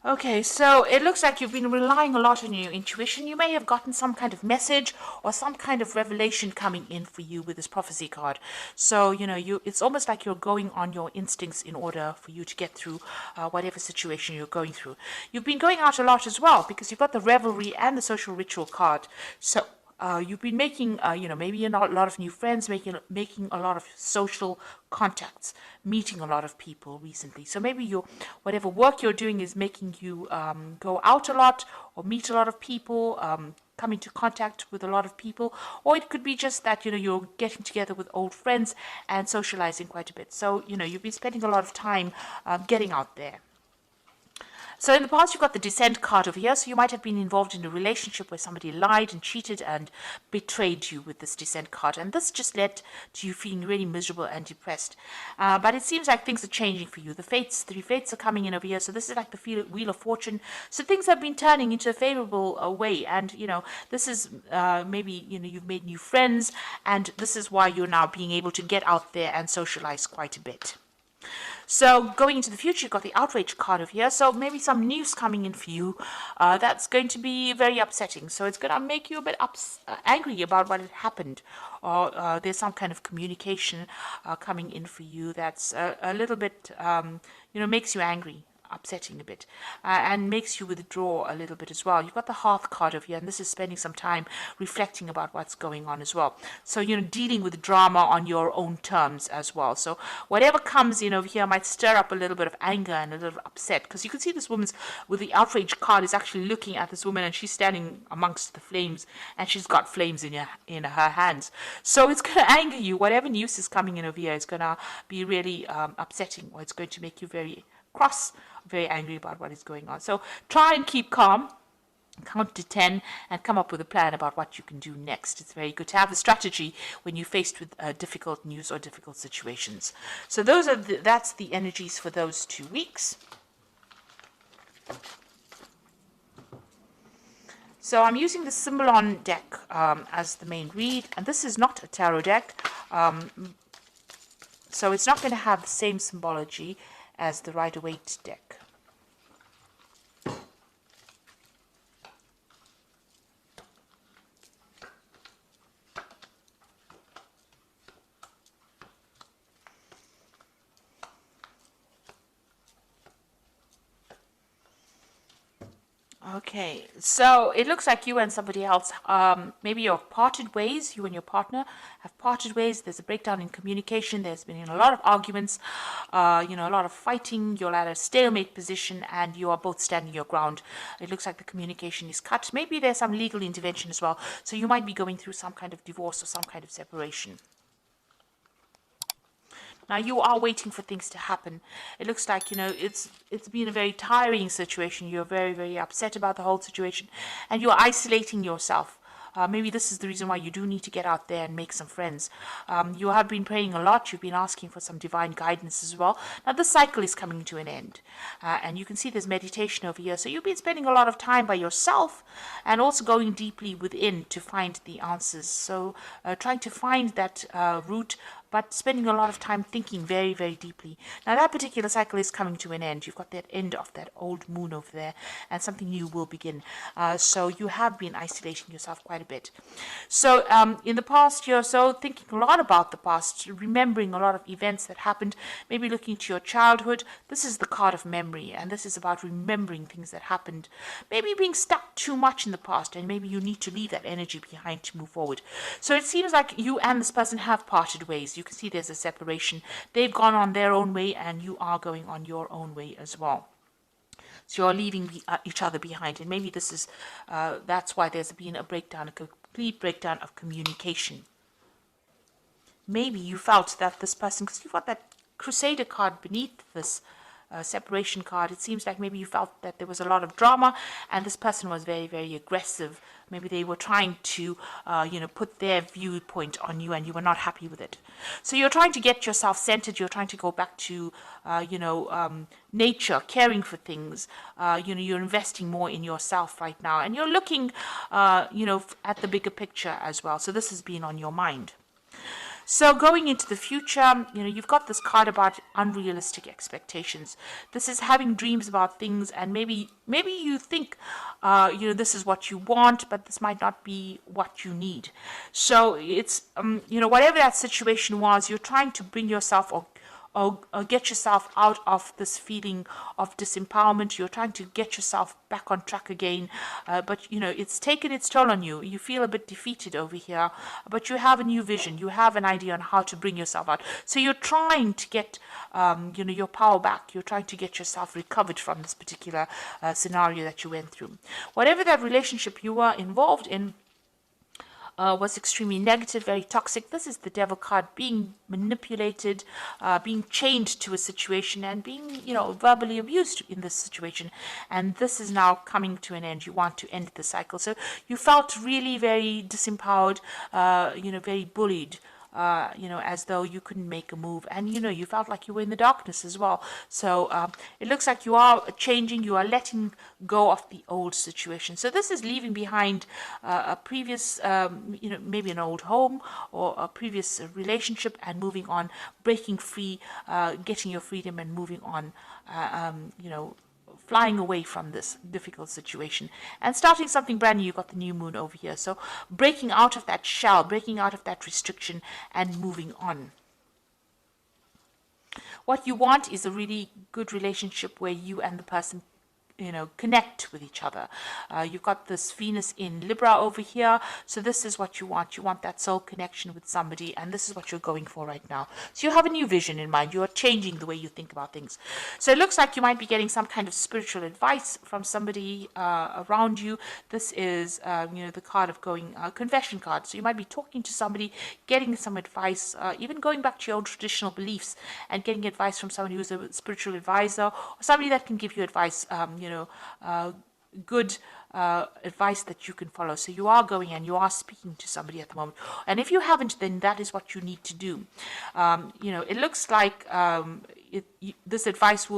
Okay, so it looks like you've been relying a lot on your intuition. You may have gotten some kind of message or some kind of revelation coming in for you with this prophecy card. So, it's almost like you're going on your instincts in order for you to get through whatever situation you're going through. You've been going out a lot as well because you've got the revelry and the social ritual card. So, you've been making, maybe a lot of new friends, making a lot of social contacts, meeting a lot of people recently. So maybe whatever work you're doing is making you go out a lot or meet a lot of people, come into contact with a lot of people, or it could be just that you're getting together with old friends and socializing quite a bit. So you've been spending a lot of time getting out there. So in the past, you've got the Descent card over here. So you might have been involved in a relationship where somebody lied and cheated and betrayed you with this Descent card. And this just led to you feeling really miserable and depressed. But it seems like things are changing for you. The three fates are coming in over here. So this is like the Wheel of Fortune. So things have been turning into a favorable way. And, this is maybe, you've made new friends. And this is why you're now being able to get out there and socialize quite a bit. So going into the future, you've got the outrage card over here. So maybe some news coming in for you that's going to be very upsetting. So it's going to make you a bit angry about what had happened. Or there's some kind of communication coming in for you that's a little bit, makes you angry. Upsetting a bit and makes you withdraw a little bit as well. You've got the Hearth card over here, and this is spending some time reflecting about what's going on as well. So dealing with drama on your own terms as well. So whatever comes in over here might stir up a little bit of anger and a little upset, because you can see this woman's with the outrage card is actually looking at this woman, and she's standing amongst the flames, and she's got flames in her hands. So it's going to anger you. Whatever news is coming in over here is going to be really upsetting, or it's going to make you very cross, very angry about what is going on. So try and keep calm, count to 10, and come up with a plan about what you can do next. It's very good to have a strategy when you're faced with difficult news or difficult situations. So that's the energies for those 2 weeks. So I'm using the Symbolon deck as the main read, and this is not a tarot deck, so it's not going to have the same symbology as the Rider-Waite deck. Okay, so it looks like you and somebody else, maybe you've parted ways, you and your partner have parted ways. There's a breakdown in communication. There's been a lot of arguments, a lot of fighting. You're at a stalemate position and you are both standing your ground. It looks like the communication is cut. Maybe there's some legal intervention as well. So you might be going through some kind of divorce or some kind of separation. Now you are waiting for things to happen. It looks like, it's been a very tiring situation. You're very, very upset about the whole situation, and you're isolating yourself. Maybe this is the reason why you do need to get out there and make some friends. You have been praying a lot. You've been asking for some divine guidance as well. Now, this cycle is coming to an end. And you can see there's meditation over here. So you've been spending a lot of time by yourself and also going deeply within to find the answers. So trying to find that root, but spending a lot of time thinking very, very deeply. Now, that particular cycle is coming to an end. You've got that end of that old moon over there, and something new will begin. So you have been isolating yourself quite a bit. So in the past year or so, thinking a lot about the past, remembering a lot of events that happened, maybe looking to your childhood. This is the card of memory, and this is about remembering things that happened. Maybe being stuck too much in the past, and maybe you need to leave that energy behind to move forward. So it seems like you and this person have parted ways. You can see there's a separation. They've gone on their own way, and you are going on your own way as well. So you're leaving each other behind, and maybe this is that's why there's been a breakdown, a complete breakdown of communication. Maybe you felt that this person, because you've got that Crusader card beneath this separation card, it seems like maybe you felt that there was a lot of drama, and this person was very, very aggressive. Maybe they were trying to, put their viewpoint on you, and you were not happy with it. So you're trying to get yourself centered. You're trying to go back to, nature, caring for things. You're investing more in yourself right now, and you're looking, at the bigger picture as well. So this has been on your mind. So going into the future, you've got this card about unrealistic expectations. This is having dreams about things, and maybe you think, this is what you want, but this might not be what you need. So it's, whatever that situation was, you're trying to bring yourself or get yourself out of this feeling of disempowerment. You're trying to get yourself back on track again, but it's taken its toll on you. You feel a bit defeated over here, but you have a new vision. You have an idea on how to bring yourself out. So you're trying to get your power back. You're trying to get yourself recovered from this particular scenario that you went through. Whatever that relationship you were involved in was extremely negative, very toxic. This is the devil card, being manipulated, being chained to a situation, and being, verbally abused in this situation. And this is now coming to an end. You want to end the cycle. So you felt really very disempowered, very bullied. As though you couldn't make a move, and you felt like you were in the darkness as well. So it looks like you are changing, you are letting go of the old situation. So this is leaving behind a previous, maybe an old home or a previous relationship, and moving on, breaking free, getting your freedom, and moving on. Flying away from this difficult situation and starting something brand new. You've got the new moon over here. So breaking out of that shell, breaking out of that restriction, and moving on. What you want is a really good relationship where you and the person connect with each other. You've got this Venus in Libra over here. So this is what you want. You want that soul connection with somebody, and this is what you're going for right now. So you have a new vision in mind. You are changing the way you think about things. So it looks like you might be getting some kind of spiritual advice from somebody around you. This is, the card of going, confession card. So you might be talking to somebody, getting some advice, even going back to your old traditional beliefs and getting advice from somebody who's a spiritual advisor, or somebody that can give you advice, good advice that you can follow. So you are going and you are speaking to somebody at the moment. And if you haven't, then that is what you need to do. It looks like this advice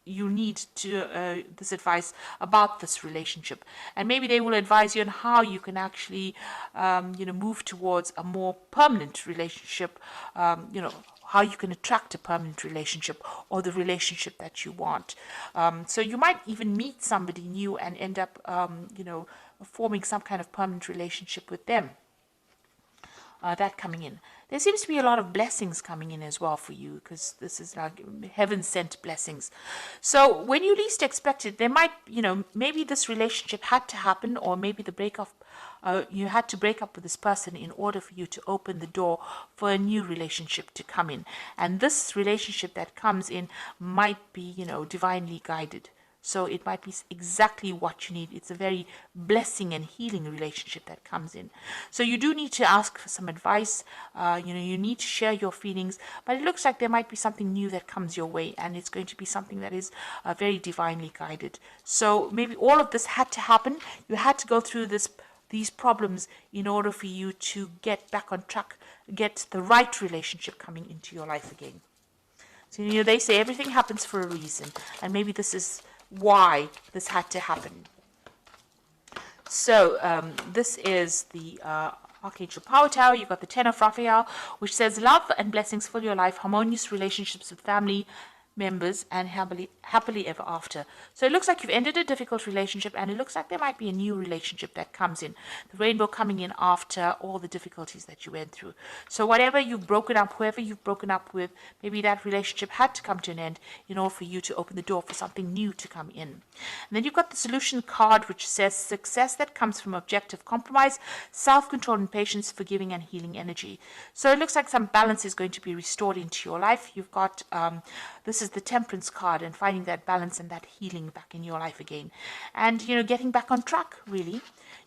you need to this advice about this relationship, and maybe they will advise you on how you can actually move towards a more permanent relationship, how you can attract a permanent relationship or the relationship that you want. So you might even meet somebody new and end up forming some kind of permanent relationship with them. That coming in. There seems to be a lot of blessings coming in as well for you, because this is like heaven-sent blessings. So when you least expect it, there might, maybe this relationship had to happen, or maybe the breakup, you had to break up with this person in order for you to open the door for a new relationship to come in. And this relationship that comes in might be, divinely guided. So it might be exactly what you need. It's a very blessing and healing relationship that comes in. So you do need to ask for some advice. You need to share your feelings. But it looks like there might be something new that comes your way, and it's going to be something that is very divinely guided. So maybe all of this had to happen. You had to go through these problems in order for you to get back on track, get the right relationship coming into your life again. So they say everything happens for a reason, and maybe this is why this had to happen. So this is the Archangel Power Tower. You've got the Ten of Raphael, which says love and blessings fill your life, harmonious relationships with family members, and happily ever after. So it looks like you've ended a difficult relationship, and it looks like there might be a new relationship that comes in. The rainbow coming in after all the difficulties that you went through. So whatever you've broken up, whoever you've broken up with, maybe that relationship had to come to an end in order for you to open the door for something new to come in. And then you've got the solution card, which says success that comes from objective compromise, self-control and patience, forgiving and healing energy. So it looks like some balance is going to be restored into your life. You've got this is the Temperance card, and finding that balance and that healing back in your life again, and getting back on track, really.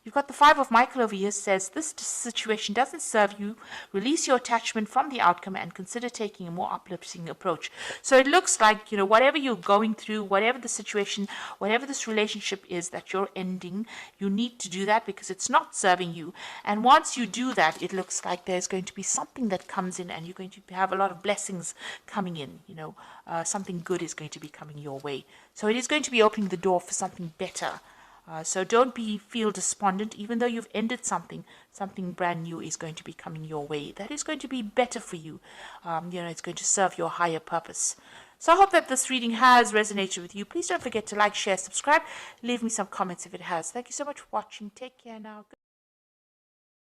You've got the Five of Michael over here, says this situation doesn't serve you. Release your attachment from the outcome and consider taking a more uplifting approach. So it looks like, whatever you're going through, whatever the situation, whatever this relationship is that you're ending, you need to do that because it's not serving you. And once you do that, it looks like there's going to be something that comes in, and you're going to have a lot of blessings coming in. Something good is going to be coming your way. So it is going to be opening the door for something better So don't feel despondent, even though you've ended something. Something brand new is going to be coming your way. That is going to be better for you. It's going to serve your higher purpose. So I hope that this reading has resonated with you. Please don't forget to like, share, subscribe. Leave me some comments if it has. Thank you so much for watching. Take care now.